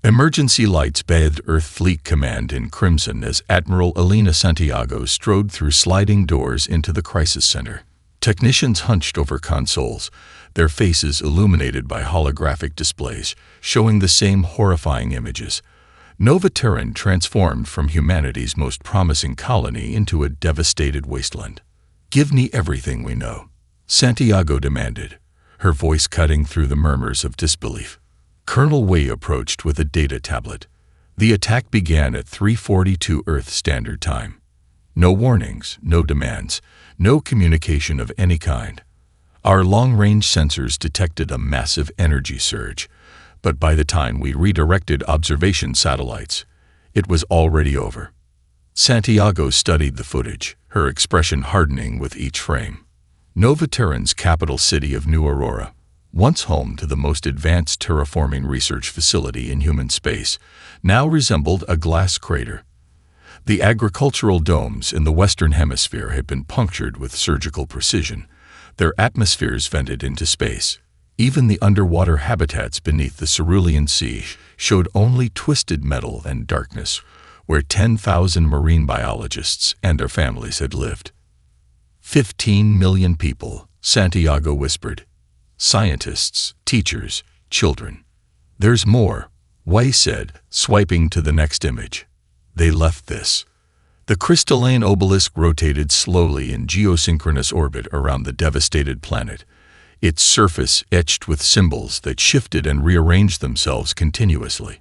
Emergency lights bathed Earth Fleet Command in crimson as Admiral Elena Santiago strode through sliding doors into the crisis center. Technicians hunched over consoles, their faces illuminated by holographic displays, showing the same horrifying images. Nova Terran transformed from humanity's most promising colony into a devastated wasteland. "Give me everything we know," Santiago demanded, her voice cutting through the murmurs of disbelief. Colonel Wei approached with a data tablet. The attack began at 3:42 Earth Standard Time. No warnings, no demands, no communication of any kind. Our long-range sensors detected a massive energy surge, but by the time we redirected observation satellites, it was already over. Santiago studied the footage, her expression hardening with each frame. Nova Terran's capital city of New Aurora, once home to the most advanced terraforming research facility in human space, now resembled a glass crater. The agricultural domes in the Western Hemisphere had been punctured with surgical precision, their atmospheres vented into space. Even the underwater habitats beneath the Cerulean Sea showed only twisted metal and darkness, where 10,000 marine biologists and their families had lived. 15 million people, Santiago whispered. Scientists, teachers, children. "There's more," Wei said, swiping to the next image. They left this. The crystalline obelisk rotated slowly in geosynchronous orbit around the devastated planet, its surface etched with symbols that shifted and rearranged themselves continuously.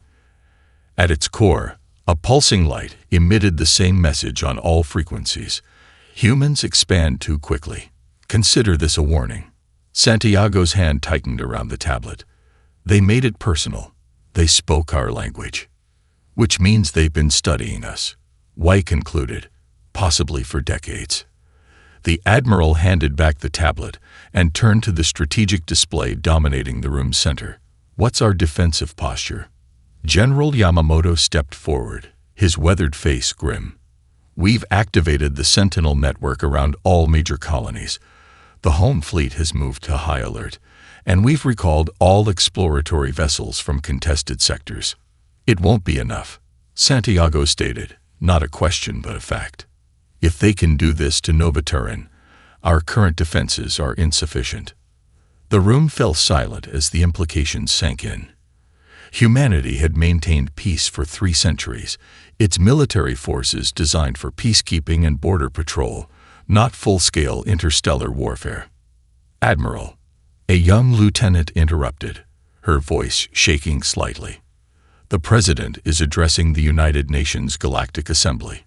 At its core, a pulsing light emitted the same message on all frequencies. "Humans expand too quickly. Consider this a warning." Santiago's hand tightened around the tablet. "They made it personal. They spoke our language. Which means they've been studying us," Wei concluded, "possibly for decades." The Admiral handed back the tablet and turned to the strategic display dominating the room's center. "What's our defensive posture?" General Yamamoto stepped forward, his weathered face grim. "We've activated the Sentinel network around all major colonies. The home fleet has moved to high alert, and we've recalled all exploratory vessels from contested sectors." "It won't be enough," Santiago stated, not a question but a fact. "If they can do this to Nova Terran, our current defenses are insufficient." The room fell silent as the implications sank in. Humanity had maintained peace for 3 centuries, its military forces designed for peacekeeping and border patrol, not full-scale interstellar warfare. "Admiral," a young lieutenant interrupted, her voice shaking slightly. "The President is addressing the United Nations Galactic Assembly.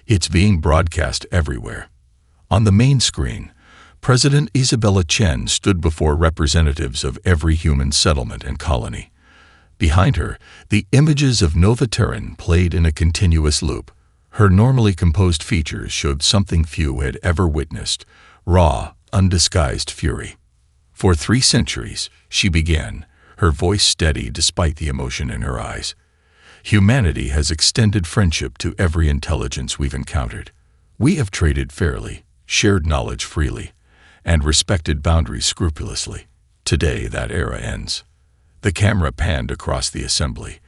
It's being broadcast everywhere." On the main screen, President Isabella Chen stood before representatives of every human settlement and colony. Behind her, the images of Nova Terran played in a continuous loop. Her normally composed features showed something few had ever witnessed: raw, undisguised fury. "For 3 centuries," she began, her voice steady despite the emotion in her eyes, "humanity has extended friendship to every intelligence we've encountered. We have traded fairly, shared knowledge freely, and respected boundaries scrupulously. Today that era ends." The camera panned across the assembly,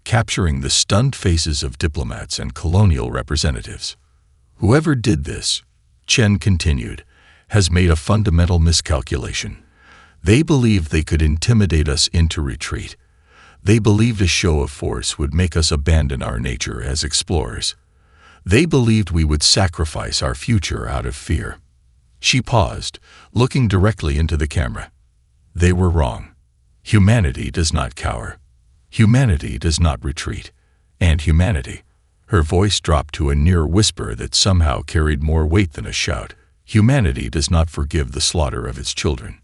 capturing the stunned faces of diplomats and colonial representatives. "Whoever did this," Chen continued, "has made a fundamental miscalculation. They believed they could intimidate us into retreat. They believed a show of force would make us abandon our nature as explorers. They believed we would sacrifice our future out of fear." She paused, looking directly into the camera. "They were wrong. Humanity does not cower. Humanity does not retreat. And humanity," her voice dropped to a near whisper that somehow carried more weight than a shout, "humanity does not forgive the slaughter of its children."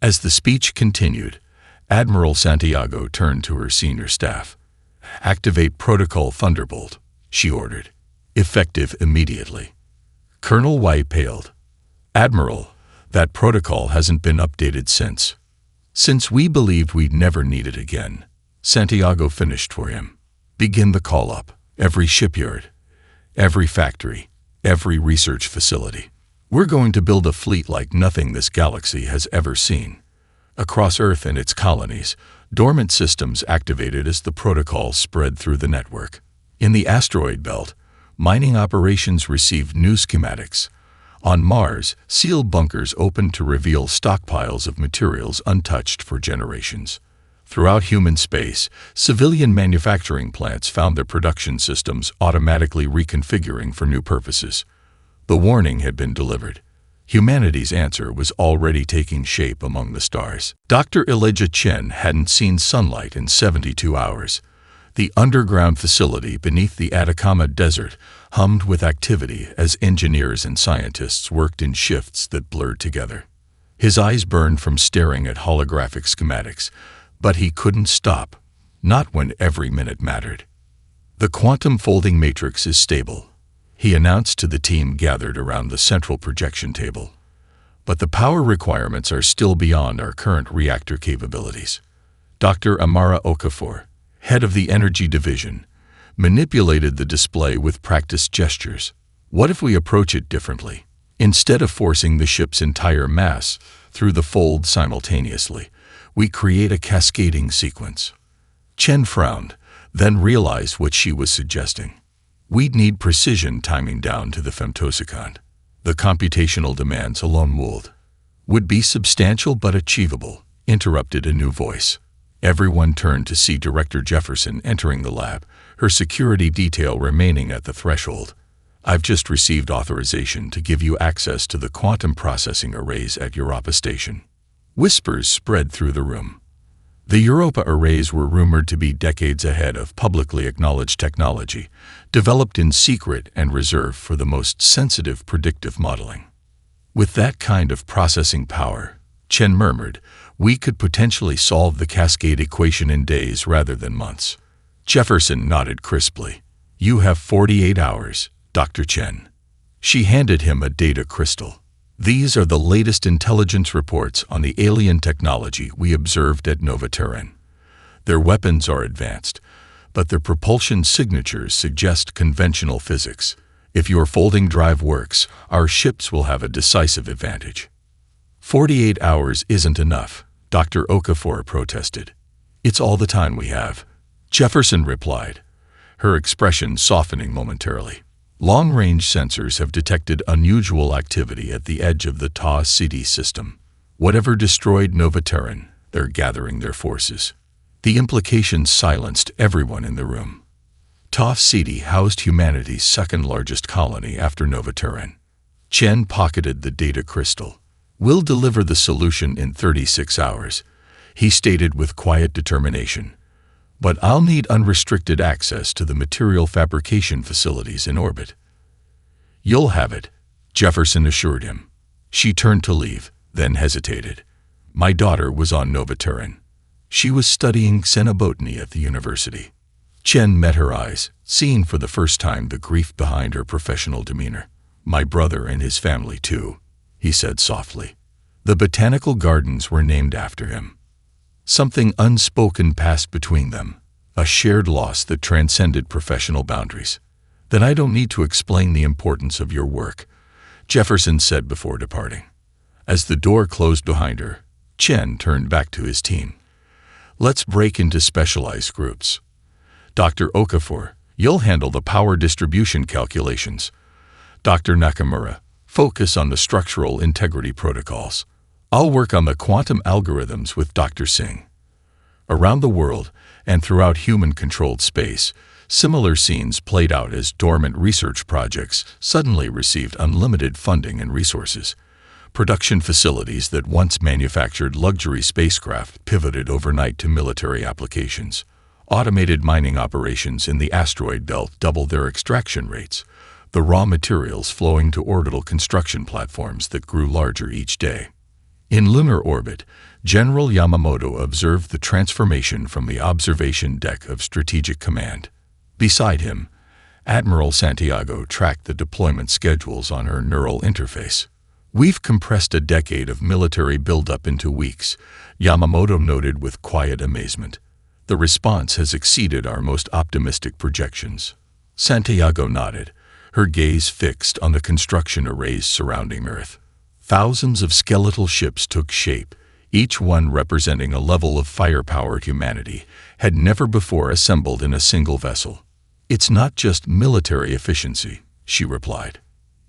As the speech continued, Admiral Santiago turned to her senior staff. "Activate Protocol Thunderbolt," she ordered, "effective immediately." Colonel Wei paled. "Admiral, that protocol hasn't been updated since we believed we'd never need it again." Santiago finished for him. "Begin the call-up. Every shipyard, every factory, every research facility. We're going to build a fleet like nothing this galaxy has ever seen. Across Earth and its colonies, Dormant systems activated as the protocol spread through the network. In the asteroid belt, mining operations received new schematics. On Mars, sealed bunkers opened to reveal stockpiles of materials untouched for generations. Throughout human space, civilian manufacturing plants found their production systems automatically reconfiguring for new purposes. The warning had been delivered. Humanity's answer was already taking shape among the stars. Dr. Elijah Chen hadn't seen sunlight in 72 hours. The underground facility beneath the Atacama Desert hummed with activity as engineers and scientists worked in shifts that blurred together. His eyes burned from staring at holographic schematics, but he couldn't stop, not when every minute mattered. "The quantum folding matrix is stable," he announced to the team gathered around the central projection table. "But the power requirements are still beyond our current reactor capabilities." Dr. Amara Okafor, head of the Energy Division, manipulated the display with practiced gestures. "What if we approach it differently? Instead of forcing the ship's entire mass through the fold simultaneously, we create a cascading sequence." Chen frowned, then realized what she was suggesting. "We'd need precision timing down to the femtosecond. The computational demands alone would be substantial but achievable," interrupted a new voice. Everyone turned to see Director Jefferson entering the lab, her security detail remaining at the threshold. "I've just received authorization to give you access to the quantum processing arrays at Europa Station." Whispers spread through the room. The Europa arrays were rumored to be decades ahead of publicly acknowledged technology, developed in secret and reserved for the most sensitive predictive modeling. "With that kind of processing power," Chen murmured, "we could potentially solve the cascade equation in days rather than months." Jefferson nodded crisply. "You have 48 hours, Dr. Chen." She handed him a data crystal. "These are the latest intelligence reports on the alien technology we observed at Nova Terran. Their weapons are advanced, but their propulsion signatures suggest conventional physics. If your folding drive works, our ships will have a decisive advantage." 48 hours isn't enough," Dr. Okafor protested. "It's all the time we have," Jefferson replied, her expression softening momentarily. "Long-range sensors have detected unusual activity at the edge of the Ta City system. Whatever destroyed Nova Terran, they're gathering their forces." The implications silenced everyone in the room. Ta City housed humanity's second-largest colony after Nova Terran. Chen pocketed the data crystal. "We'll deliver the solution in 36 hours, he stated with quiet determination. "But I'll need unrestricted access to the material fabrication facilities in orbit." "You'll have it," Jefferson assured him. She turned to leave, then hesitated. "My daughter was on Nova Terran. She was studying xenobotany at the university." Chen met her eyes, seeing for the first time the grief behind her professional demeanor. "My brother and his family, too," he said softly. "The botanical gardens were named after him." Something unspoken passed between them, a shared loss that transcended professional boundaries. "Then I don't need to explain the importance of your work," Jefferson said before departing. As the door closed behind her, Chen turned back to his team. "Let's break into specialized groups. Dr. Okafor, you'll handle the power distribution calculations. Dr. Nakamura, focus on the structural integrity protocols. I'll work on the quantum algorithms with Dr. Singh." Around the world, and throughout human-controlled space, similar scenes played out as dormant research projects suddenly received unlimited funding and resources. Production facilities that once manufactured luxury spacecraft pivoted overnight to military applications. Automated mining operations in the asteroid belt doubled their extraction rates, the raw materials flowing to orbital construction platforms that grew larger each day. In lunar orbit, General Yamamoto observed the transformation from the observation deck of Strategic Command. Beside him, Admiral Santiago tracked the deployment schedules on her neural interface. "We've compressed a decade of military buildup into weeks," Yamamoto noted with quiet amazement. "The response has exceeded our most optimistic projections." Santiago nodded, her gaze fixed on the construction arrays surrounding Earth. Thousands of skeletal ships took shape, each one representing a level of firepower humanity had never before assembled in a single vessel. "It's not just military efficiency," she replied.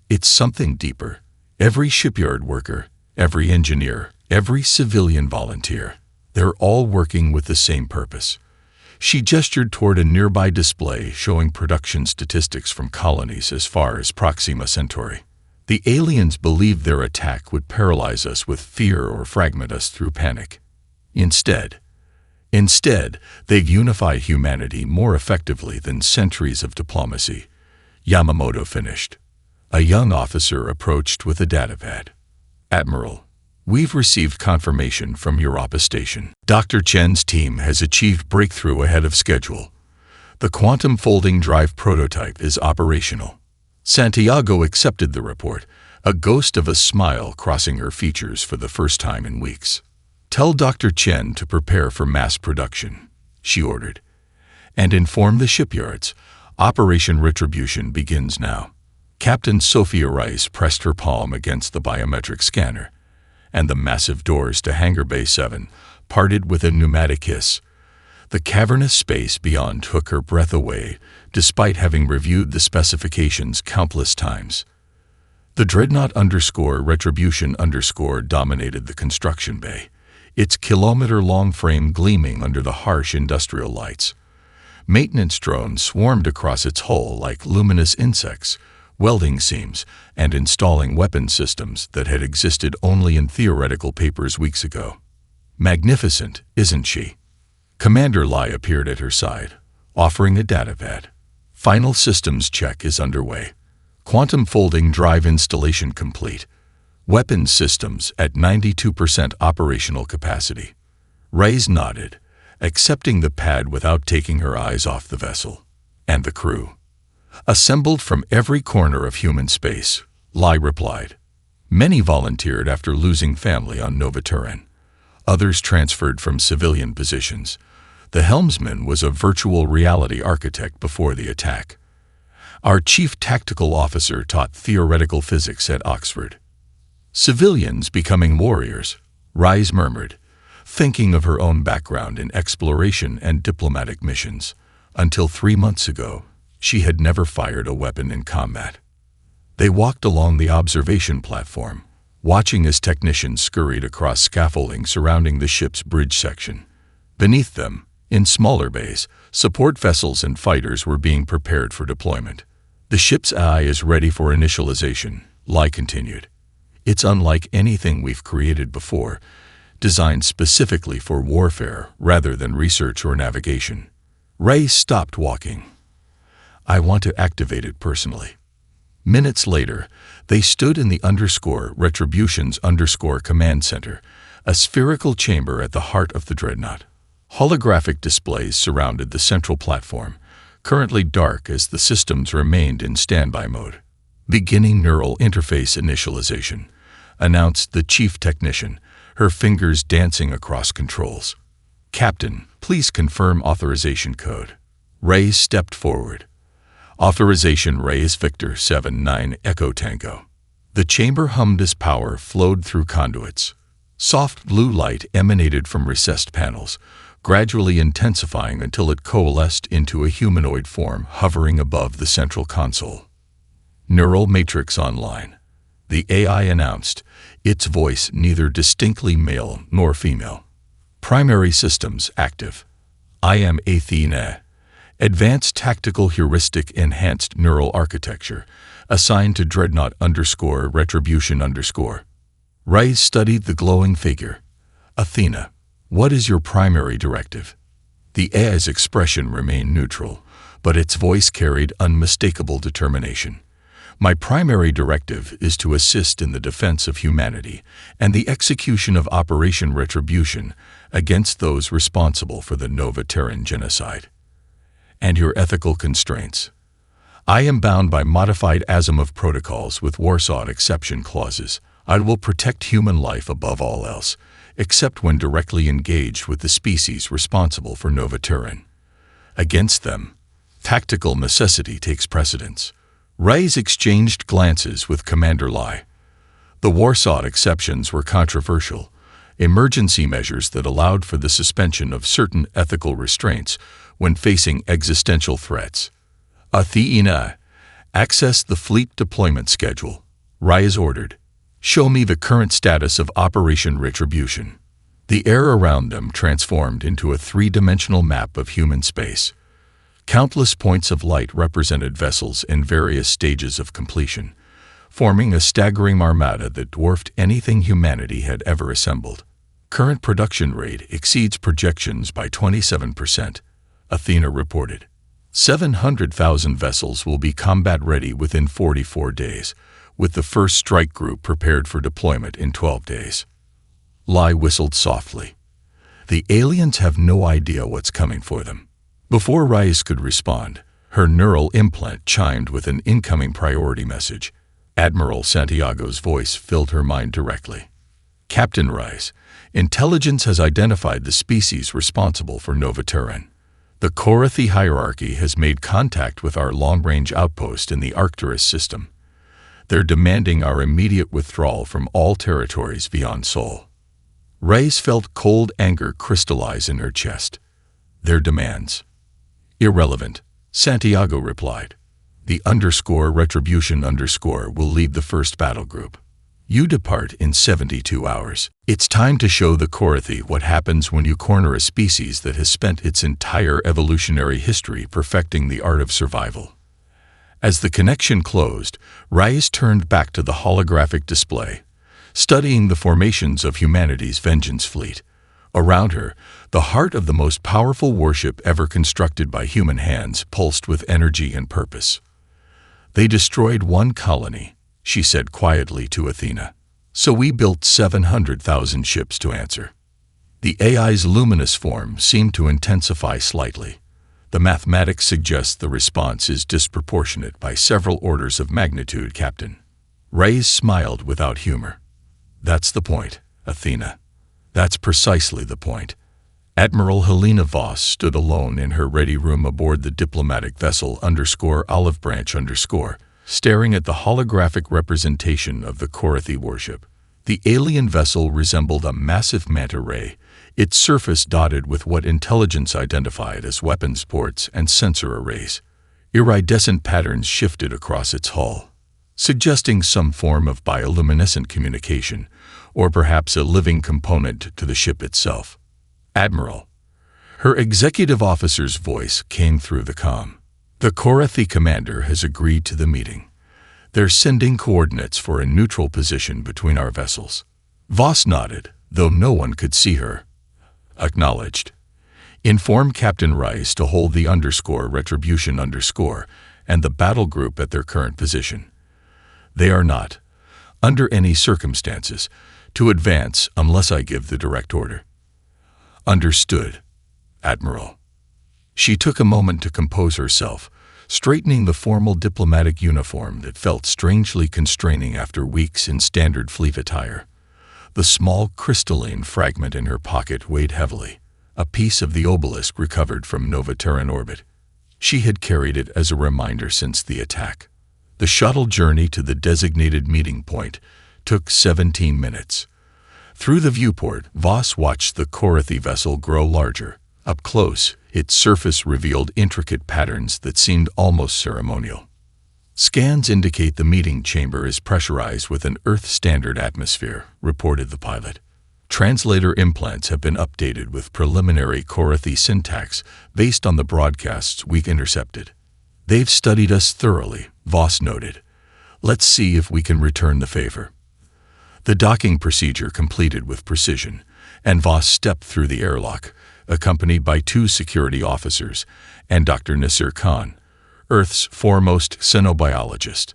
"It's something deeper. Every shipyard worker, every engineer, every civilian volunteer, they're all working with the same purpose." She gestured toward a nearby display showing production statistics from colonies as far as Proxima Centauri. The aliens believed their attack would paralyze us with fear or fragment us through panic. Instead, they'd unify humanity more effectively than centuries of diplomacy, Yamamoto finished. A young officer approached with a datapad. "Admiral, we've received confirmation from Europa Station. Dr. Chen's team has achieved breakthrough ahead of schedule. The quantum folding drive prototype is operational." Santiago accepted the report, a ghost of a smile crossing her features for the first time in weeks. "Tell Dr. Chen to prepare for mass production," she ordered. "And inform the shipyards. Operation Retribution begins now." Captain Sophia Rice pressed her palm against the biometric scanner, and the massive doors to Hangar Bay 7 parted with a pneumatic hiss. The cavernous space beyond took her breath away, despite having reviewed the specifications countless times. The Dreadnought _Retribution dominated the construction bay, its kilometer-long frame gleaming under the harsh industrial lights. Maintenance drones swarmed across its hull like luminous insects, welding seams, and installing weapon systems that had existed only in theoretical papers weeks ago. "Magnificent, isn't she?" Commander Lai appeared at her side, offering a datapad. "Final systems check is underway. Quantum folding drive installation complete. Weapons systems at 92% operational capacity." Reyes nodded, accepting the pad without taking her eyes off the vessel. "And the crew?" "Assembled from every corner of human space," Lai replied. "Many volunteered after losing family on Novaturan. Others transferred from civilian positions. The helmsman was a virtual reality architect before the attack. Our chief tactical officer taught theoretical physics at Oxford." "Civilians becoming warriors," Reyes murmured, thinking of her own background in exploration and diplomatic missions. Until 3 months ago, she had never fired a weapon in combat. They walked along the observation platform, watching as technicians scurried across scaffolding surrounding the ship's bridge section. Beneath them, in smaller bays, support vessels and fighters were being prepared for deployment. "The ship's eye is ready for initialization," Lai continued. "It's unlike anything we've created before, designed specifically for warfare rather than research or navigation." Ray stopped walking. "I want to activate it personally." Minutes later, they stood in the Retribution's command center, a spherical chamber at the heart of the Dreadnought. Holographic displays surrounded the central platform, currently dark as the systems remained in standby mode. "Beginning neural interface initialization," announced the chief technician, her fingers dancing across controls. "Captain, please confirm authorization code." Ray stepped forward. "Authorization Reyes Victor 79 Echo Tango." The chamber hummed as power flowed through conduits. Soft blue light emanated from recessed panels, gradually intensifying until it coalesced into a humanoid form hovering above the central console. "Neural matrix online," the AI announced, its voice neither distinctly male nor female. "Primary systems active. I am Athena. Advanced Tactical Heuristic Enhanced Neural Architecture, assigned to Dreadnought Retribution _." Reyes studied the glowing figure. "Athena, what is your primary directive?" The AI's expression remained neutral, but its voice carried unmistakable determination. "My primary directive is to assist in the defense of humanity and the execution of Operation Retribution against those responsible for the Novaturan genocide." "And your ethical constraints?" "I am bound by modified Asimov protocols with Warsaw exception clauses. I will protect human life above all else, except when directly engaged with the species responsible for Novaturan. Against them, tactical necessity takes precedence." Reyes exchanged glances with Commander Lai. The Warsaw exceptions were controversial, emergency measures that allowed for the suspension of certain ethical restraints when facing existential threats. Athena, access the fleet deployment schedule. Rise ordered. Show me the current status of Operation Retribution. The air around them transformed into a three-dimensional map of human space. Countless points of light represented vessels in various stages of completion, forming a staggering armada that dwarfed anything humanity had ever assembled. Current production rate exceeds projections by 27%, Athena reported. 700,000 vessels will be combat-ready within 44 days, with the first strike group prepared for deployment in 12 days. Lai whistled softly. The aliens have no idea what's coming for them. Before Reyes could respond, her neural implant chimed with an incoming priority message. Admiral Santiago's voice filled her mind directly. Captain Reyes, intelligence has identified the species responsible for Novaterran. The Korathi hierarchy has made contact with our long-range outpost in the Arcturus system. They're demanding our immediate withdrawal from all territories beyond Sol. Reyes felt cold anger crystallize in her chest. Their demands. Irrelevant, Santiago replied. The _Retribution_ will lead the first battle group. You depart in 72 hours. It's time to show the Korathi what happens when you corner a species that has spent its entire evolutionary history perfecting the art of survival. As the connection closed, Reyes turned back to the holographic display, studying the formations of humanity's vengeance fleet. Around her, the heart of the most powerful warship ever constructed by human hands pulsed with energy and purpose. They destroyed one colony, she said quietly to Athena. So we built 700,000 ships to answer. The AI's luminous form seemed to intensify slightly. The mathematics suggests the response is disproportionate by several orders of magnitude, Captain. Reyes smiled without humor. That's the point, Athena. That's precisely the point. Admiral Helena Voss stood alone in her ready room aboard the diplomatic vessel _Olive Branch _, staring at the holographic representation of the Korathi warship. The alien vessel resembled a massive manta ray, its surface dotted with what intelligence identified as weapons ports and sensor arrays. Iridescent patterns shifted across its hull, suggesting some form of bioluminescent communication, or perhaps a living component to the ship itself. Admiral. Her executive officer's voice came through the comm. The Korathi commander has agreed to the meeting. They're sending coordinates for a neutral position between our vessels. Voss nodded, though no one could see her. Acknowledged. Inform Captain Reyes to hold the _Retribution_ and the battle group at their current position. They are not, under any circumstances, to advance unless I give the direct order. Understood, Admiral. She took a moment to compose herself, straightening the formal diplomatic uniform that felt strangely constraining after weeks in standard fleet attire. The small crystalline fragment in her pocket weighed heavily, a piece of the obelisk recovered from Novaterran orbit. She had carried it as a reminder since the attack. The shuttle journey to the designated meeting point took 17 minutes. Through the viewport, Voss watched the Korathi vessel grow larger. Up close, its surface revealed intricate patterns that seemed almost ceremonial. Scans indicate the meeting chamber is pressurized with an Earth-standard atmosphere, reported the pilot. Translator implants have been updated with preliminary Korathi syntax based on the broadcasts we've intercepted. They've studied us thoroughly, Voss noted. Let's see if we can return the favor. The docking procedure completed with precision, and Voss stepped through the airlock, accompanied by 2 security officers and Dr. Nasir Khan, Earth's foremost xenobiologist.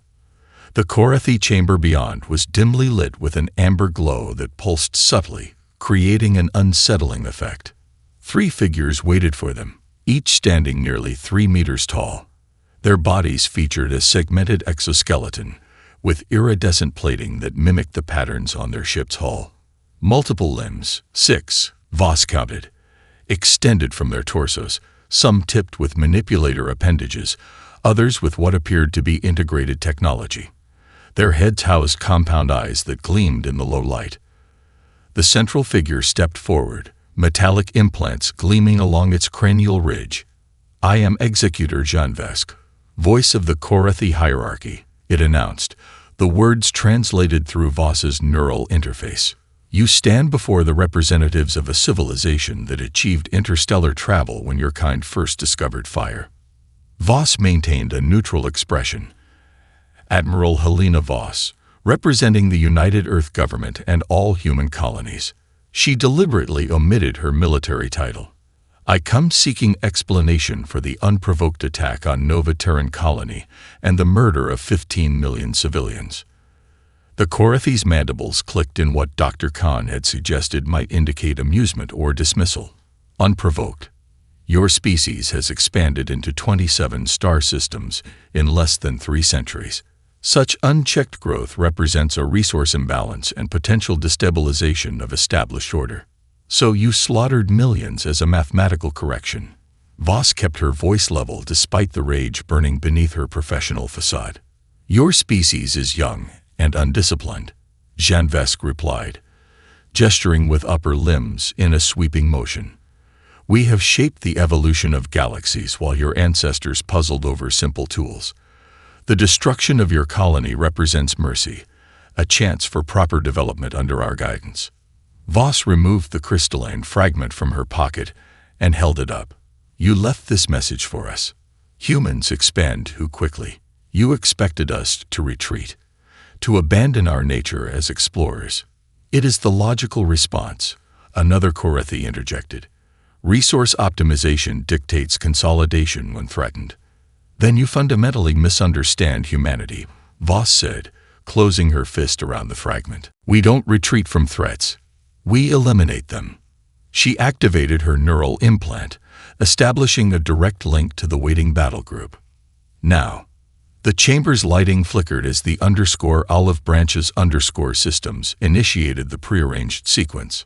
The Korathi chamber beyond was dimly lit with an amber glow that pulsed subtly, creating an unsettling effect. 3 figures waited for them, each standing nearly 3 meters tall. Their bodies featured a segmented exoskeleton, with iridescent plating that mimicked the patterns on their ship's hull. Multiple limbs, 6, Voss counted, extended from their torsos, some tipped with manipulator appendages, others with what appeared to be integrated technology. Their heads housed compound eyes that gleamed in the low light. The central figure stepped forward, metallic implants gleaming along its cranial ridge. "I am Executor Janvesk, voice of the Korathi hierarchy," it announced, the words translated through Voss's neural interface. "You stand before the representatives of a civilization that achieved interstellar travel when your kind first discovered fire." Voss maintained a neutral expression. Admiral Helena Voss, representing the United Earth government and all human colonies. She deliberately omitted her military title. "I come seeking explanation for the unprovoked attack on Nova Terran colony and the murder of 15 million civilians." The Korathi's mandibles clicked in what Dr. Khan had suggested might indicate amusement or dismissal. "Unprovoked. Your species has expanded into 27 star systems in less than 3 centuries. Such unchecked growth represents a resource imbalance and potential destabilization of established order. So you slaughtered millions as a mathematical correction." Voss kept her voice level despite the rage burning beneath her professional facade. "Your species is young and undisciplined," Janvesk replied, gesturing with upper limbs in a sweeping motion. "We have shaped the evolution of galaxies while your ancestors puzzled over simple tools. The destruction of your colony represents mercy, a chance for proper development under our guidance." Voss removed the crystalline fragment from her pocket and held it up. "You left this message for us. Humans expand too quickly. You expected us to retreat, to abandon our nature as explorers." "It is the logical response," another Korathi interjected. "Resource optimization dictates consolidation when threatened." "Then you fundamentally misunderstand humanity," Voss said, closing her fist around the fragment. "We don't retreat from threats. We eliminate them." She activated her neural implant, establishing a direct link to the waiting battle group. Now, the chamber's lighting flickered as the _olive branches systems initiated the prearranged sequence.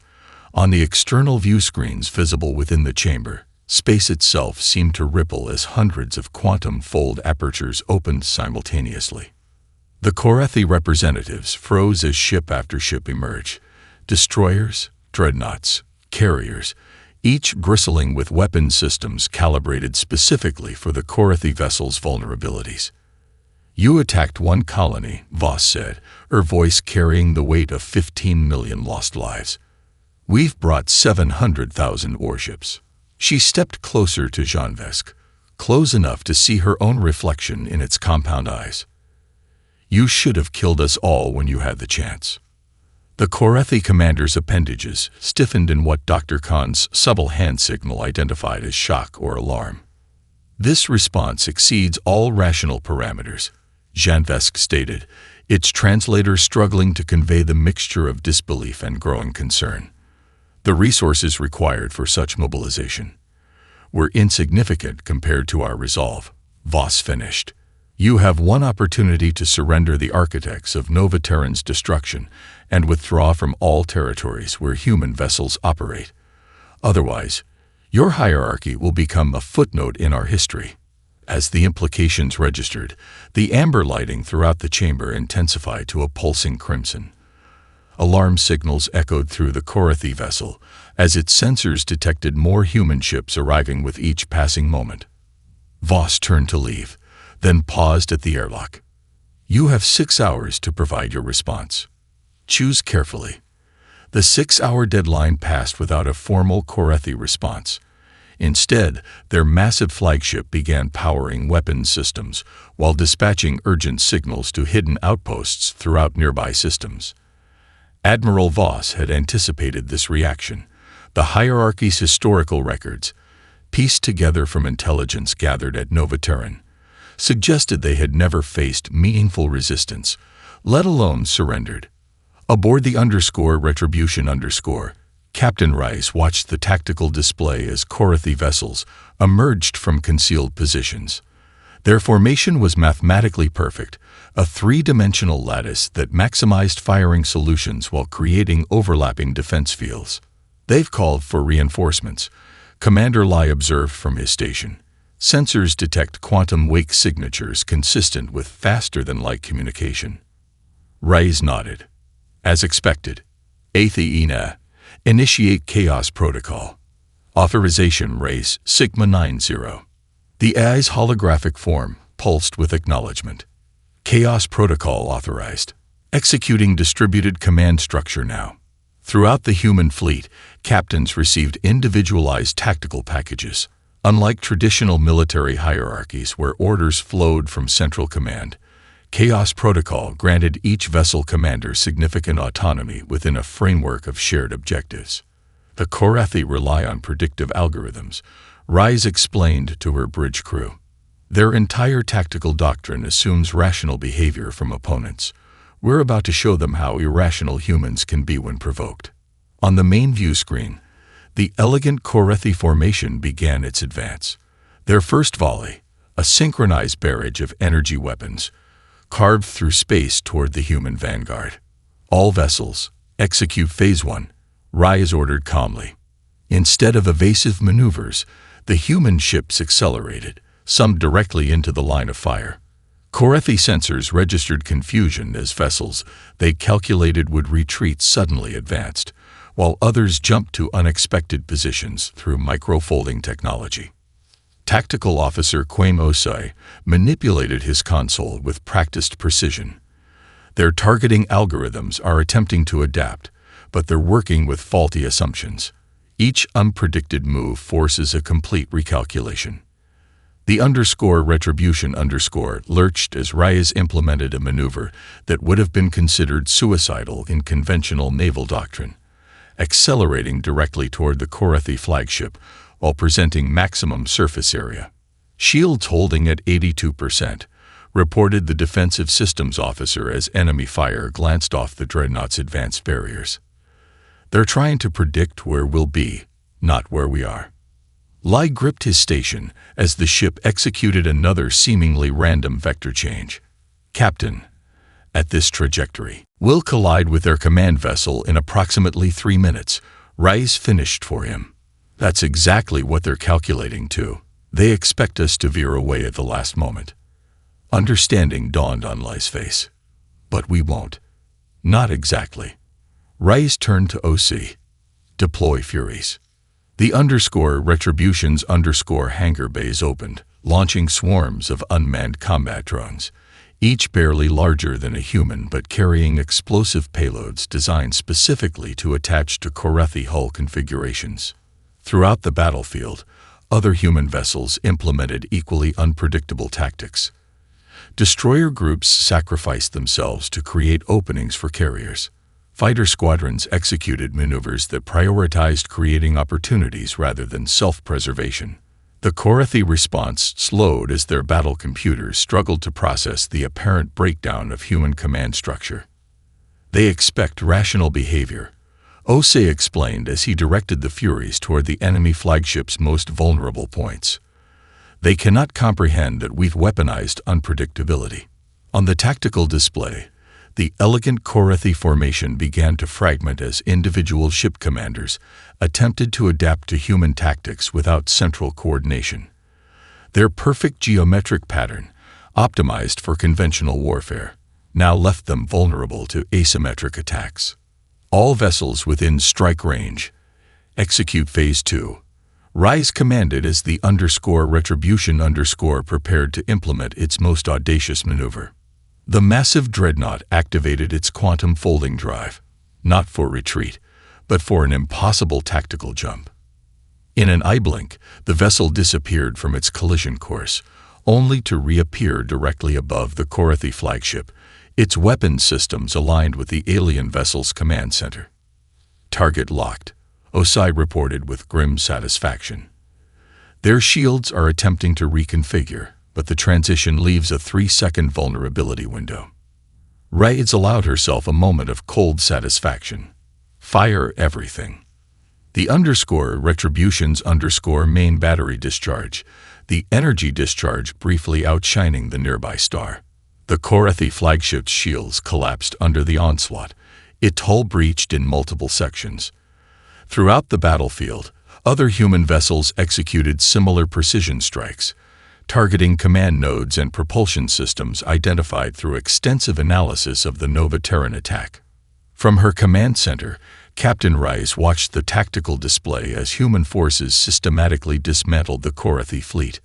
On the external view screens visible within the chamber, space itself seemed to ripple as hundreds of quantum-fold apertures opened simultaneously. The Korathi representatives froze as ship after ship emerged. Destroyers, dreadnoughts, carriers, each bristling with weapon systems calibrated specifically for the Korathi vessel's vulnerabilities. "You attacked one colony," Voss said, her voice carrying the weight of 15 million lost lives. "We've brought 700,000 warships." She stepped closer to Janvesk, close enough to see her own reflection in its compound eyes. "You should have killed us all when you had the chance." The Korathi commander's appendages stiffened in what Dr. Khan's subtle hand signal identified as shock or alarm. "This response exceeds all rational parameters," Janvesk stated, its translator struggling to convey the mixture of disbelief and growing concern. "The resources required for such mobilization were insignificant compared to our resolve," Voss finished. "You have one opportunity to surrender the architects of Nova Terran's destruction and withdraw from all territories where human vessels operate. Otherwise, your hierarchy will become a footnote in our history." As the implications registered, the amber lighting throughout the chamber intensified to a pulsing crimson. Alarm signals echoed through the Korathi vessel as its sensors detected more human ships arriving with each passing moment. Voss turned to leave, then paused at the airlock. "You have 6 hours to provide your response. Choose carefully." The 6-hour deadline passed without a formal Korathi response. Instead, their massive flagship began powering weapons systems while dispatching urgent signals to hidden outposts throughout nearby systems. Admiral Voss had anticipated this reaction. The hierarchy's historical records, pieced together from intelligence gathered at Nova Terran, suggested they had never faced meaningful resistance, let alone surrendered. Aboard the Retribution, Captain Rice watched the tactical display as Korathi vessels emerged from concealed positions. Their formation was mathematically perfect, a 3-dimensional lattice that maximized firing solutions while creating overlapping defense fields. "They've called for reinforcements," Commander Lai observed from his station. "Sensors detect quantum wake signatures consistent with faster-than-light communication." Rice nodded. "As expected. Athena, initiate Chaos Protocol. Authorization race Sigma 90. The AI's holographic form pulsed with acknowledgement. Chaos Protocol authorized. Executing distributed command structure now. Throughout the human fleet, captains received individualized tactical packages. Unlike traditional military hierarchies where orders flowed from central command, Chaos Protocol granted each vessel commander significant autonomy within a framework of shared objectives. The Korathi rely on predictive algorithms, Rise explained to her bridge crew. Their entire tactical doctrine assumes rational behavior from opponents. We're about to show them how irrational humans can be when provoked. On the main view screen, the elegant Korathi formation began its advance. Their first volley, a synchronized barrage of energy weapons, carved through space toward the human vanguard. All vessels, execute Phase 1, Rise ordered calmly. Instead of evasive maneuvers, the human ships accelerated, some directly into the line of fire. Korathi sensors registered confusion as vessels they calculated would retreat suddenly advanced, while others jumped to unexpected positions through microfolding technology. Tactical Officer Quaim Osai manipulated his console with practiced precision. Their targeting algorithms are attempting to adapt, but they're working with faulty assumptions. Each unpredicted move forces a complete recalculation. The _Retribution lurched as Reyes implemented a maneuver that would have been considered suicidal in conventional naval doctrine, accelerating directly toward the Korathi flagship while presenting maximum surface area. Shields holding at 82%, reported the defensive systems officer as enemy fire glanced off the dreadnought's advanced barriers. They're trying to predict where we'll be, not where we are. Lai gripped his station as the ship executed another seemingly random vector change. Captain, at this trajectory, we'll collide with their command vessel in approximately 3 minutes. Rise finished for him. That's exactly what they're calculating too. They expect us to veer away at the last moment. Understanding dawned on Lai's face. But we won't. Not exactly. Rise turned to OC. Deploy Furies. The Retribution's hangar bays opened, launching swarms of unmanned combat drones, each barely larger than a human but carrying explosive payloads designed specifically to attach to Korathi hull configurations. Throughout the battlefield, other human vessels implemented equally unpredictable tactics. Destroyer groups sacrificed themselves to create openings for carriers. Fighter squadrons executed maneuvers that prioritized creating opportunities rather than self-preservation. The Korathi response slowed as their battle computers struggled to process the apparent breakdown of human command structure. They expect rational behavior, Osei explained as he directed the Furies toward the enemy flagship's most vulnerable points. They cannot comprehend that we've weaponized unpredictability. On the tactical display, the elegant Korathi formation began to fragment as individual ship commanders attempted to adapt to human tactics without central coordination. Their perfect geometric pattern, optimized for conventional warfare, now left them vulnerable to asymmetric attacks. All vessels within strike range. Execute Phase 2. Rise commanded as the Retribution prepared to implement its most audacious maneuver. The massive dreadnought activated its quantum folding drive, not for retreat, but for an impossible tactical jump. In an eye blink, the vessel disappeared from its collision course, only to reappear directly above the Korathi flagship, its weapons systems aligned with the alien vessel's command center. Target locked, Osai reported with grim satisfaction. Their shields are attempting to reconfigure, but the transition leaves a 3-second vulnerability window. Raids allowed herself a moment of cold satisfaction. Fire everything. The Retribution's main battery discharge, the energy discharge briefly outshining the nearby star. The Korathi flagship's shields collapsed under the onslaught, its hull breached in multiple sections. Throughout the battlefield, other human vessels executed similar precision strikes, targeting command nodes and propulsion systems identified through extensive analysis of the Nova Terran attack. From her command center, Captain Rice watched the tactical display as human forces systematically dismantled the Korathi fleet.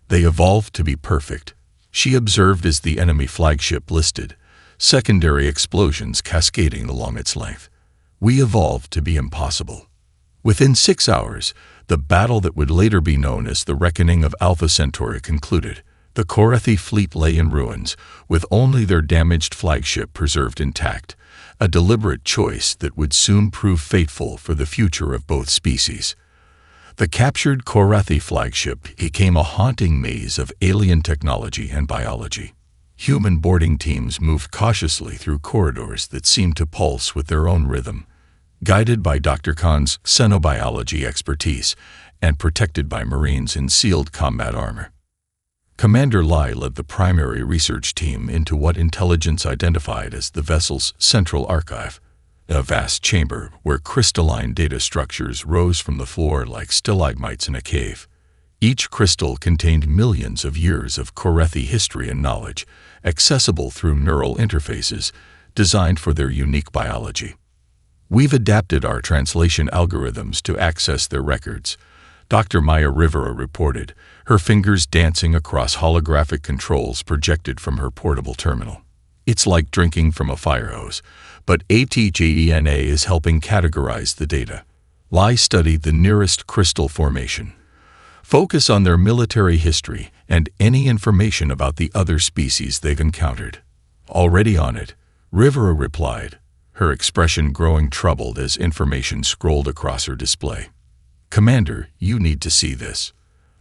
They evolved to be perfect. She observed as the enemy flagship listed, secondary explosions cascading along its length. We evolved to be impossible. Within 6 hours, the battle that would later be known as the Reckoning of Alpha Centauri concluded. The Korathi fleet lay in ruins, with only their damaged flagship preserved intact, a deliberate choice that would soon prove fateful for the future of both species. The captured Korathi flagship became a haunting maze of alien technology and biology. Human boarding teams moved cautiously through corridors that seemed to pulse with their own rhythm, guided by Dr. Khan's xenobiology expertise and protected by Marines in sealed combat armor. Commander Lai led the primary research team into what intelligence identified as the vessel's central archive, a vast chamber where crystalline data structures rose from the floor like stalagmites in a cave. Each crystal contained millions of years of Korathi history and knowledge, accessible through neural interfaces designed for their unique biology. We've adapted our translation algorithms to access their records, Dr. Maya Rivera reported, her fingers dancing across holographic controls projected from her portable terminal. It's like drinking from a fire hose, but ATGENA is helping categorize the data. Lai studied the nearest crystal formation. Focus on their military history and any information about the other species they've encountered. Already on it, Rivera replied, her expression growing troubled as information scrolled across her display. Commander, you need to see this.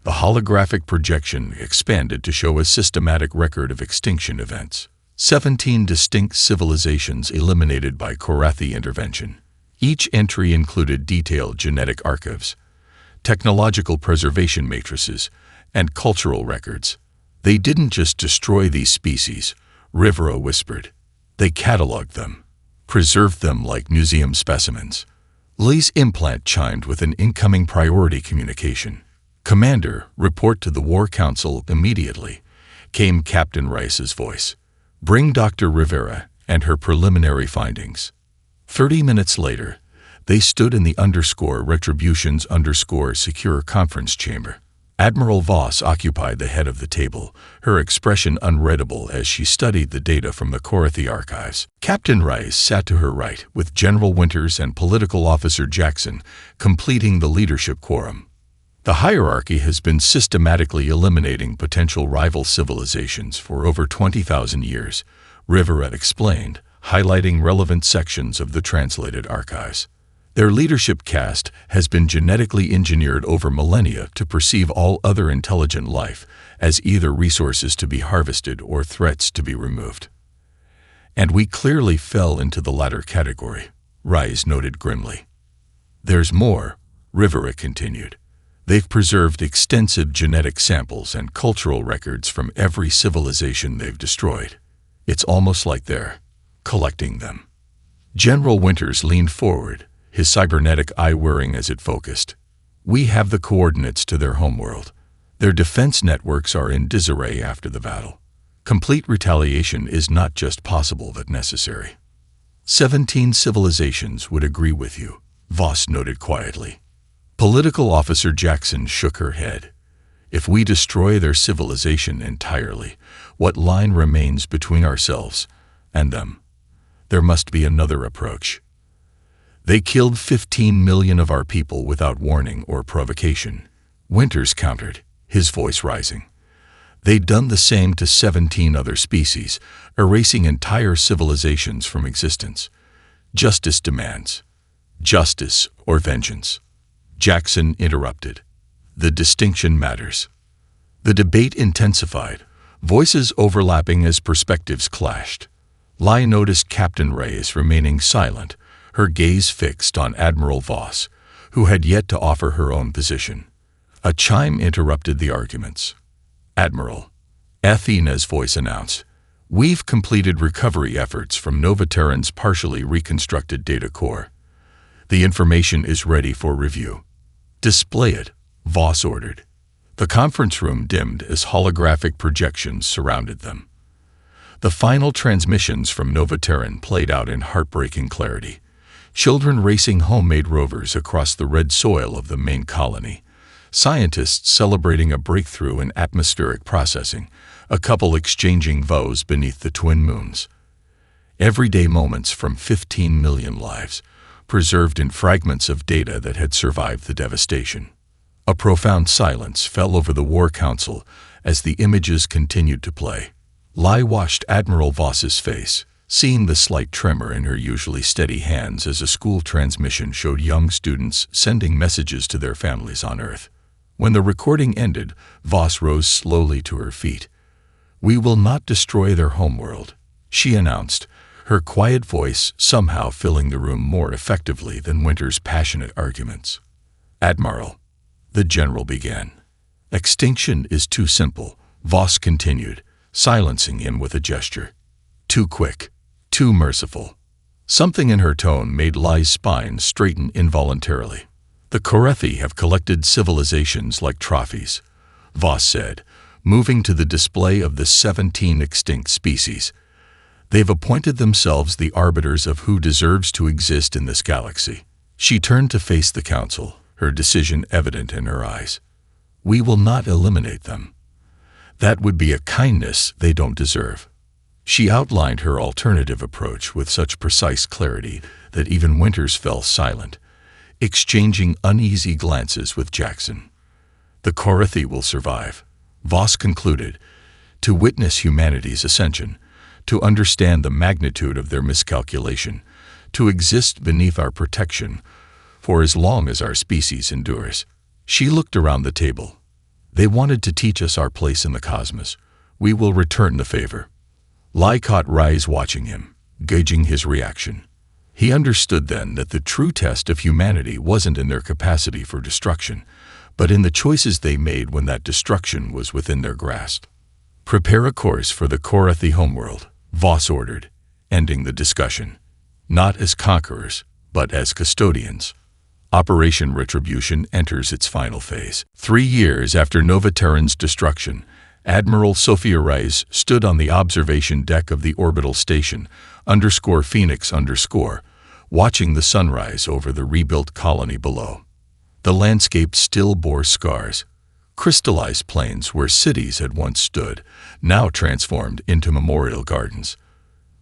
The holographic projection expanded to show a systematic record of extinction events. 17 distinct civilizations eliminated by Korathi intervention. Each entry included detailed genetic archives, technological preservation matrices, and cultural records. They didn't just destroy these species, Rivera whispered. They cataloged them, preserved them like museum specimens. Lei's implant chimed with an incoming priority communication. Commander, report to the War Council immediately, came Captain Rice's voice. Bring Dr. Rivera and her preliminary findings. 30 minutes later, they stood in the Retribution's secure conference chamber. Admiral Voss occupied the head of the table, her expression unreadable as she studied the data from the Korathi archives. Captain Rice sat to her right, with General Winters and Political Officer Jackson completing the leadership quorum. The hierarchy has been systematically eliminating potential rival civilizations for over 20,000 years, Rivera explained, highlighting relevant sections of the translated archives. Their leadership caste has been genetically engineered over millennia to perceive all other intelligent life as either resources to be harvested or threats to be removed. And we clearly fell into the latter category, Rice noted grimly. There's more, Rivera continued. They've preserved extensive genetic samples and cultural records from every civilization they've destroyed. It's almost like they're collecting them. General Winters leaned forward, his cybernetic eye whirring as it focused. We have the coordinates to their homeworld. Their defense networks are in disarray after the battle. Complete retaliation is not just possible but necessary. 17 civilizations would agree with you, Voss noted quietly. Political Officer Jackson shook her head. If we destroy their civilization entirely, what line remains between ourselves and them? There must be another approach. They killed 15 million of our people without warning or provocation, Winters countered, his voice rising. They'd done the same to 17 other species, erasing entire civilizations from existence. Justice demands. Justice or vengeance. Jackson interrupted. The distinction matters. The debate intensified, voices overlapping as perspectives clashed. Lai noticed Captain Reyes remaining silent, her gaze fixed on Admiral Voss, who had yet to offer her own position. A chime interrupted the arguments. Admiral, Athena's voice announced, we've completed recovery efforts from Novaterran's partially reconstructed data core. The information is ready for review. Display it, Voss ordered. The conference room dimmed as holographic projections surrounded them. The final transmissions from Novaterran played out in heartbreaking clarity, children racing homemade rovers across the red soil of the main colony, scientists celebrating a breakthrough in atmospheric processing, a couple exchanging vows beneath the twin moons. Everyday moments from 15 million lives, preserved in fragments of data that had survived the devastation. A profound silence fell over the War Council as the images continued to play. Lai watched Admiral Voss's face, seeing the slight tremor in her usually steady hands as a school transmission showed young students sending messages to their families on Earth. When the recording ended, Voss rose slowly to her feet. "We will not destroy their homeworld," she announced, her quiet voice somehow filling the room more effectively than Winter's passionate arguments. "Admiral," the general began. "Extinction is too simple," Voss continued, silencing him with a gesture. "Too quick, too merciful." Something in her tone made Lai's spine straighten involuntarily. "The Korethi have collected civilizations like trophies," Voss said, moving to the display of the 17 extinct species. "They've appointed themselves the arbiters of who deserves to exist in this galaxy." She turned to face the council, her decision evident in her eyes. "We will not eliminate them. That would be a kindness they don't deserve." She outlined her alternative approach with such precise clarity that even Winters fell silent, exchanging uneasy glances with Jackson. "The Korethi will survive," Voss concluded, "to witness humanity's ascension, to understand the magnitude of their miscalculation, to exist beneath our protection for as long as our species endures." She looked around the table. "They wanted to teach us our place in the cosmos. We will return the favor." Lai caught Rai's watching him, gauging his reaction. He understood then that the true test of humanity wasn't in their capacity for destruction, but in the choices they made when that destruction was within their grasp. "Prepare a course for the Korethi homeworld," Voss ordered, ending the discussion. "Not as conquerors, but as custodians." Operation Retribution enters its final phase. 3 years after Nova Terran's destruction, Admiral Sophia Rice stood on the observation deck of the orbital station _Phoenix_, watching the sunrise over the rebuilt colony below. The landscape still bore scars, crystallized plains where cities had once stood, now transformed into memorial gardens.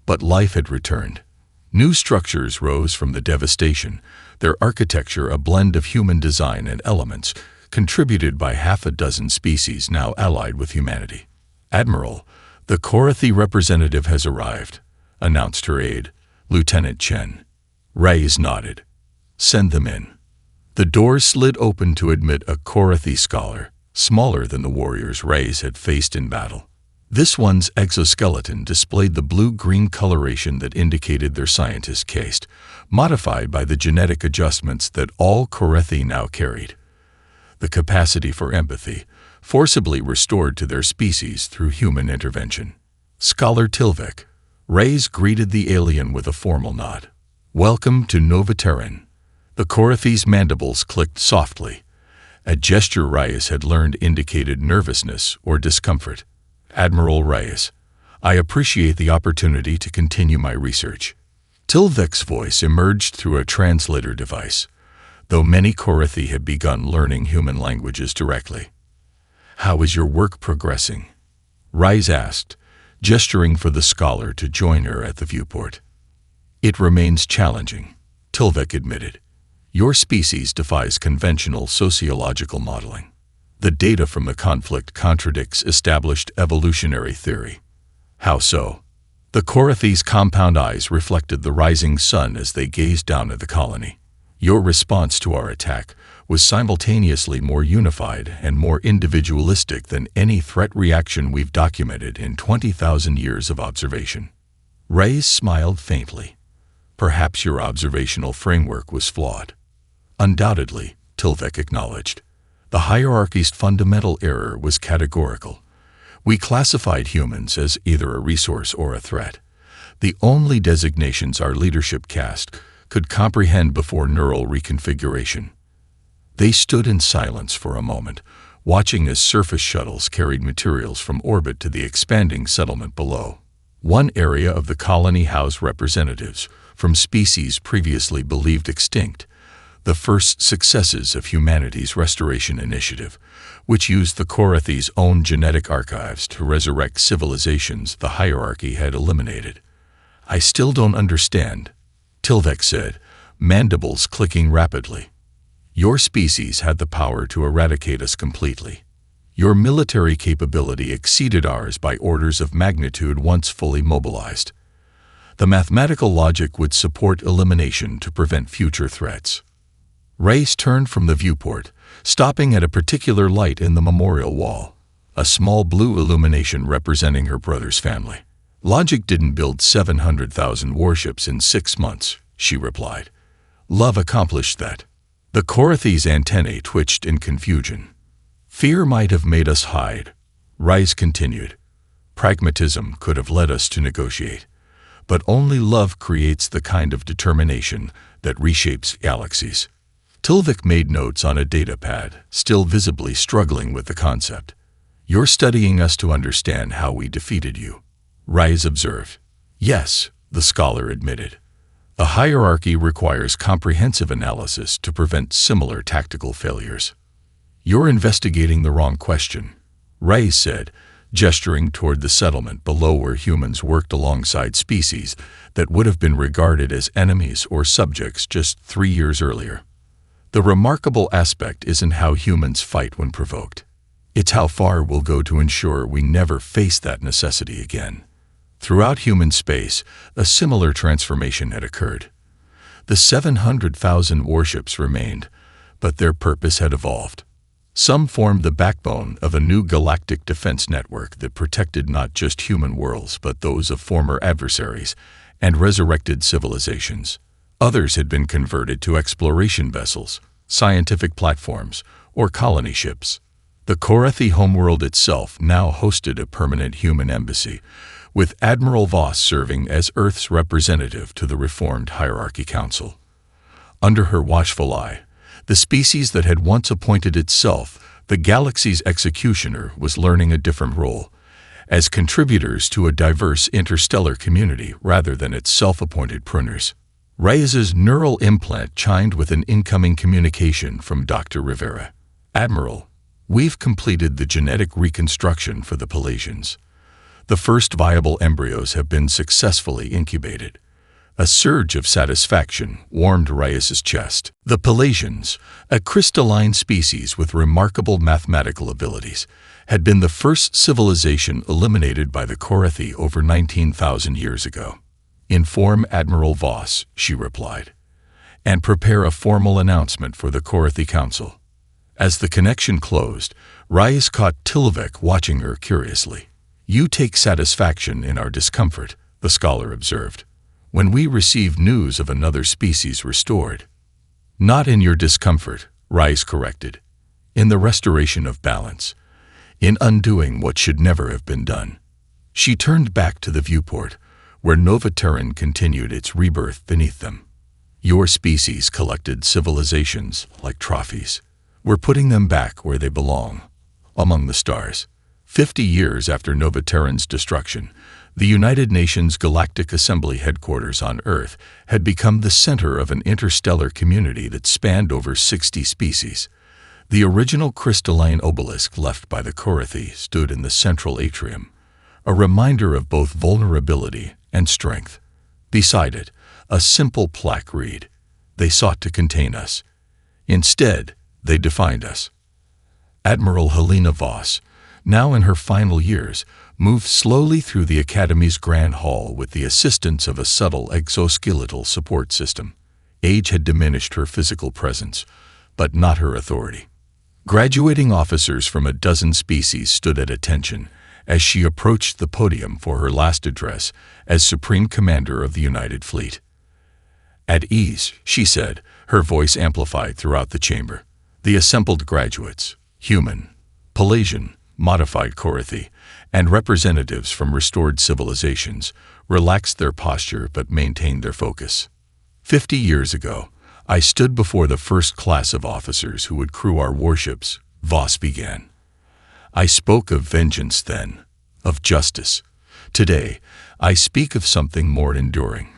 But life had returned. New structures rose from the devastation, their architecture a blend of human design and elements contributed by half a dozen species now allied with humanity. "Admiral, the Korethi representative has arrived," announced her aide, Lieutenant Chen. Reyes nodded. "Send them in." The doors slid open to admit a Korethi scholar, smaller than the warriors Reyes had faced in battle. This one's exoskeleton displayed the blue-green coloration that indicated their scientist caste, modified by the genetic adjustments that all Korethi now carried. The capacity for empathy, forcibly restored to their species through human intervention. "Scholar Tilvik," Reyes greeted the alien with a formal nod. "Welcome to Nova Terran." The Korethi's mandibles clicked softly. A gesture Reyes had learned indicated nervousness or discomfort. "Admiral Reyes, I appreciate the opportunity to continue my research." Tilvik's voice emerged through a translator device, though many Korethi had begun learning human languages directly. "How is your work progressing?" Reyes asked, gesturing for the scholar to join her at the viewport. "It remains challenging," Tilvik admitted. "Your species defies conventional sociological modeling. The data from the conflict contradicts established evolutionary theory." "How so?" The Korethi's compound eyes reflected the rising sun as they gazed down at the colony. "Your response to our attack was simultaneously more unified and more individualistic than any threat reaction we've documented in 20,000 years of observation." Reyes smiled faintly. "Perhaps your observational framework was flawed." "Undoubtedly," Tilvik acknowledged. "The hierarchy's fundamental error was categorical. We classified humans as either a resource or a threat. The only designations our leadership cast could comprehend before neural reconfiguration." They stood in silence for a moment, watching as surface shuttles carried materials from orbit to the expanding settlement below. One area of the colony housed representatives, from species previously believed extinct, the first successes of humanity's restoration initiative, which used the Korathi's own genetic archives to resurrect civilizations the hierarchy had eliminated. "I still don't understand," Tilvek said, mandibles clicking rapidly. "Your species had the power to eradicate us completely. Your military capability exceeded ours by orders of magnitude once fully mobilized. The mathematical logic would support elimination to prevent future threats." Reyes turned from the viewport, stopping at a particular light in the memorial wall, a small blue illumination representing her brother's family. "Logic didn't build 700,000 warships in 6 months," she replied. "Love accomplished that." The Korathi's antennae twitched in confusion. "Fear might have made us hide," Reyes continued. "Pragmatism could have led us to negotiate. But only love creates the kind of determination that reshapes galaxies." Tilvik made notes on a datapad, still visibly struggling with the concept. "You're studying us to understand how we defeated you," Reyes observed. "Yes," the scholar admitted. "A hierarchy requires comprehensive analysis to prevent similar tactical failures." "You're investigating the wrong question," Reyes said, gesturing toward the settlement below where humans worked alongside species that would have been regarded as enemies or subjects just 3 years earlier. "The remarkable aspect isn't how humans fight when provoked. It's how far we'll go to ensure we never face that necessity again." Throughout human space, a similar transformation had occurred. The 700,000 warships remained, but their purpose had evolved. Some formed the backbone of a new galactic defense network that protected not just human worlds but those of former adversaries and resurrected civilizations. Others had been converted to exploration vessels, scientific platforms, or colony ships. The Korathi homeworld itself now hosted a permanent human embassy, with Admiral Voss serving as Earth's representative to the reformed Hierarchy Council. Under her watchful eye, the species that had once appointed itself the galaxy's executioner was learning a different role, as contributors to a diverse interstellar community rather than its self-appointed pruners. Reyes's neural implant chimed with an incoming communication from Dr. Rivera. "Admiral, we've completed the genetic reconstruction for the Pelasians. The first viable embryos have been successfully incubated." A surge of satisfaction warmed Reyes's chest. The Pelasians, a crystalline species with remarkable mathematical abilities, had been the first civilization eliminated by the Korathi over 19,000 years ago. "Inform Admiral Voss," she replied, "and prepare a formal announcement for the Korathi Council." As the connection closed, Reyes caught Tilvik watching her curiously. "You take satisfaction in our discomfort," the scholar observed. "When we receive news of another species restored." "Not in your discomfort," Reyes corrected. "In the restoration of balance. In undoing what should never have been done." She turned back to the viewport, where Nova Terran continued its rebirth beneath them. "Your species collected civilizations like trophies. We're putting them back where they belong, among the stars." 50 years after Nova Terran's destruction, the United Nations Galactic Assembly headquarters on Earth had become the center of an interstellar community that spanned over 60 species. The original crystalline obelisk left by the Korathi stood in the central atrium, a reminder of both vulnerability and strength. Beside it, a simple plaque read, "They sought to contain us. Instead, they defined us." Admiral Helena Voss, now in her final years, moved slowly through the Academy's Grand Hall with the assistance of a subtle exoskeletal support system. Age had diminished her physical presence, but not her authority. Graduating officers from a dozen species stood at attention as she approached the podium for her last address as Supreme Commander of the United Fleet. "At ease," she said, her voice amplified throughout the chamber. The assembled graduates, human, Pelasian, modified Korathi, and representatives from restored civilizations, relaxed their posture but maintained their focus. 50 years ago, I stood before the first class of officers who would crew our warships," Voss began. "I spoke of vengeance then, of justice. Today, I speak of something more enduring.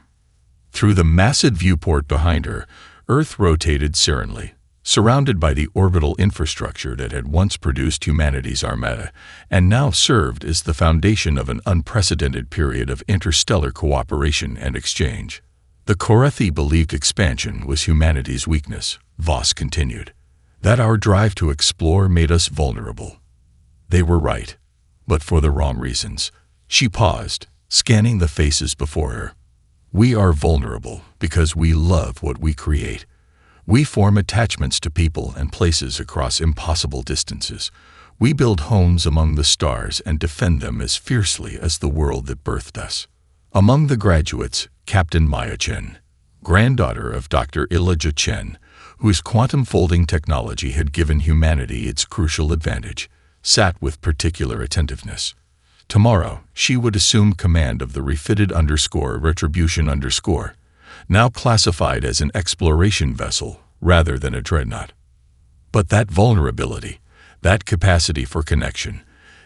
Through the massive viewport behind her, Earth rotated serenely, surrounded by the orbital infrastructure that had once produced humanity's armada and now served as the foundation of an unprecedented period of interstellar cooperation and exchange. The Korathi believed expansion was humanity's weakness, Voss continued, that our drive to explore made us vulnerable. They were right, but for the wrong reasons. She paused, scanning the faces before her. We are vulnerable because we love what we create. We form attachments to people and places across impossible distances. We build homes among the stars and defend them as fiercely as the world that birthed us. Among the graduates, Captain Maya Chen, granddaughter of Dr. Elijah Chen, whose quantum folding technology had given humanity its crucial advantage, sat with particular attentiveness. Tomorrow, she would assume command of the refitted Retribution, now classified as an exploration vessel rather than a dreadnought. But that vulnerability, that capacity for connection,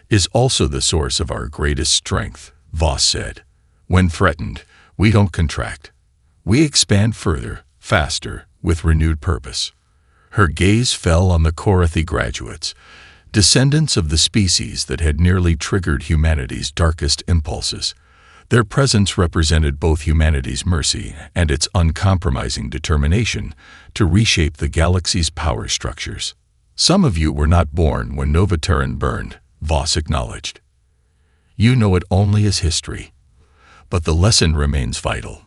is also the source of our greatest strength, Voss said. When threatened, we don't contract. We expand further, faster, with renewed purpose. Her gaze fell on the Korathi graduates, descendants of the species that had nearly triggered humanity's darkest impulses. Their presence represented both humanity's mercy and its uncompromising determination to reshape the galaxy's power structures. Some of you were not born when Nova Terran burned, Voss acknowledged. You know it only as history. But the lesson remains vital.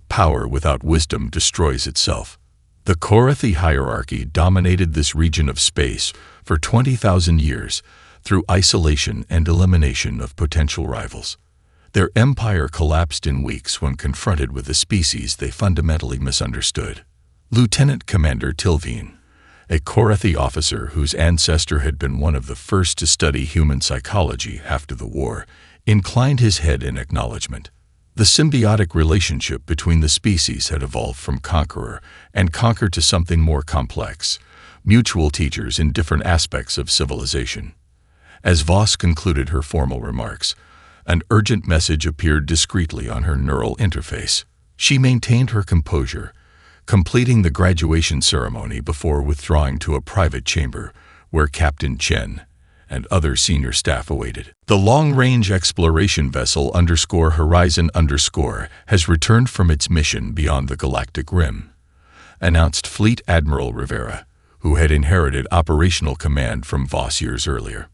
Power without wisdom destroys itself. The Korathi hierarchy dominated this region of space for 20,000 years through isolation and elimination of potential rivals. Their empire collapsed in weeks when confronted with a species they fundamentally misunderstood. Lieutenant Commander Tilvine, a Korathi officer whose ancestor had been one of the first to study human psychology after the war, inclined his head in acknowledgement. The symbiotic relationship between the species had evolved from conqueror and conquered to something more complex, mutual teachers in different aspects of civilization. As Voss concluded her formal remarks, an urgent message appeared discreetly on her neural interface. She maintained her composure, completing the graduation ceremony before withdrawing to a private chamber where Captain Chen and other senior staff awaited. The long-range exploration vessel Horizon has returned from its mission beyond the galactic rim, announced Fleet Admiral Rivera, who had inherited operational command from Voss years earlier.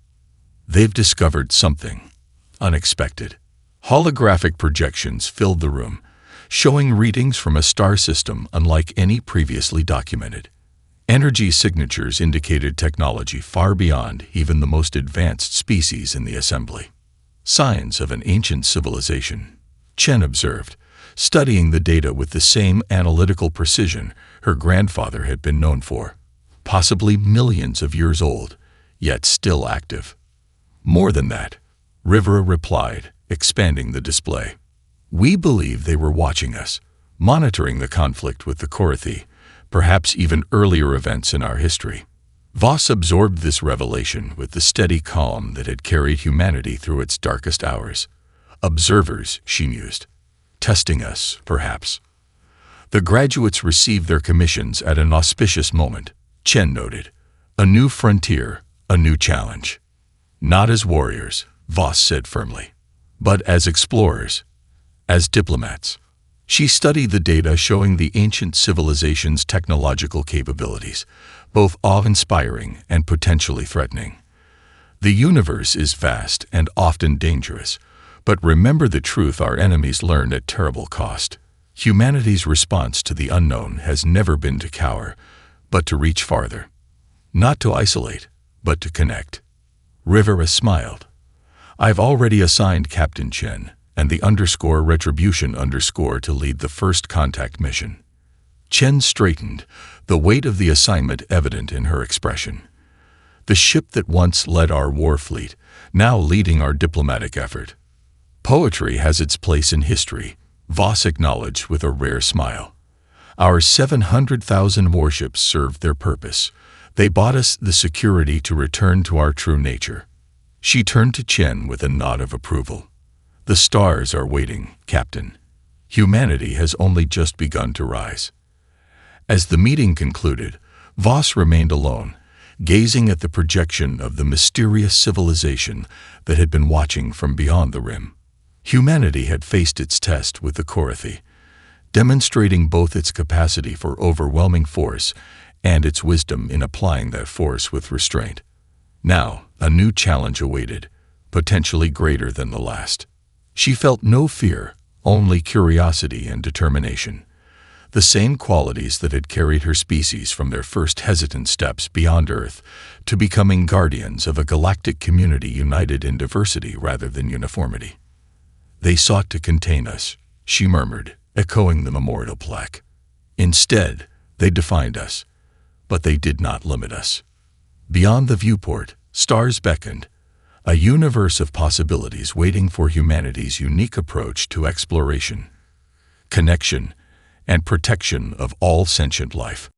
They've discovered something unexpected. Holographic projections filled the room, showing readings from a star system unlike any previously documented. Energy signatures indicated technology far beyond even the most advanced species in the assembly. Signs of an ancient civilization, Chen observed, studying the data with the same analytical precision her grandfather had been known for. Possibly millions of years old, yet still active. More than that, Rivera replied, expanding the display. We believe they were watching us, monitoring the conflict with the Korathi, perhaps even earlier events in our history. Voss absorbed this revelation with the steady calm that had carried humanity through its darkest hours. Observers, she mused. Testing us, perhaps. The graduates received their commissions at an auspicious moment, Chen noted. A new frontier, a new challenge. Not as warriors, Voss said firmly, but as explorers, as diplomats. She studied the data showing the ancient civilization's technological capabilities, both awe-inspiring and potentially threatening. The universe is vast and often dangerous, but remember the truth our enemies learned at terrible cost. Humanity's response to the unknown has never been to cower, but to reach farther. Not to isolate, but to connect. Rivera smiled. I've already assigned Captain Chen and the Retribution to lead the first contact mission. Chen straightened, the weight of the assignment evident in her expression. The ship that once led our war fleet, now leading our diplomatic effort. Poetry has its place in history, Voss acknowledged with a rare smile. Our 700,000 warships served their purpose. They bought us the security to return to our true nature. She turned to Chen with a nod of approval. The stars are waiting, Captain. Humanity has only just begun to rise. As the meeting concluded, Voss remained alone, gazing at the projection of the mysterious civilization that had been watching from beyond the rim. Humanity had faced its test with the Korathi, demonstrating both its capacity for overwhelming force and its wisdom in applying that force with restraint. Now, a new challenge awaited, potentially greater than the last. She felt no fear, only curiosity and determination, the same qualities that had carried her species from their first hesitant steps beyond Earth to becoming guardians of a galactic community united in diversity rather than uniformity. "They sought to contain us," she murmured, echoing the memorial plaque. "Instead, they defined us, but they did not limit us." Beyond the viewport, stars beckoned, a universe of possibilities waiting for humanity's unique approach to exploration, connection, and protection of all sentient life.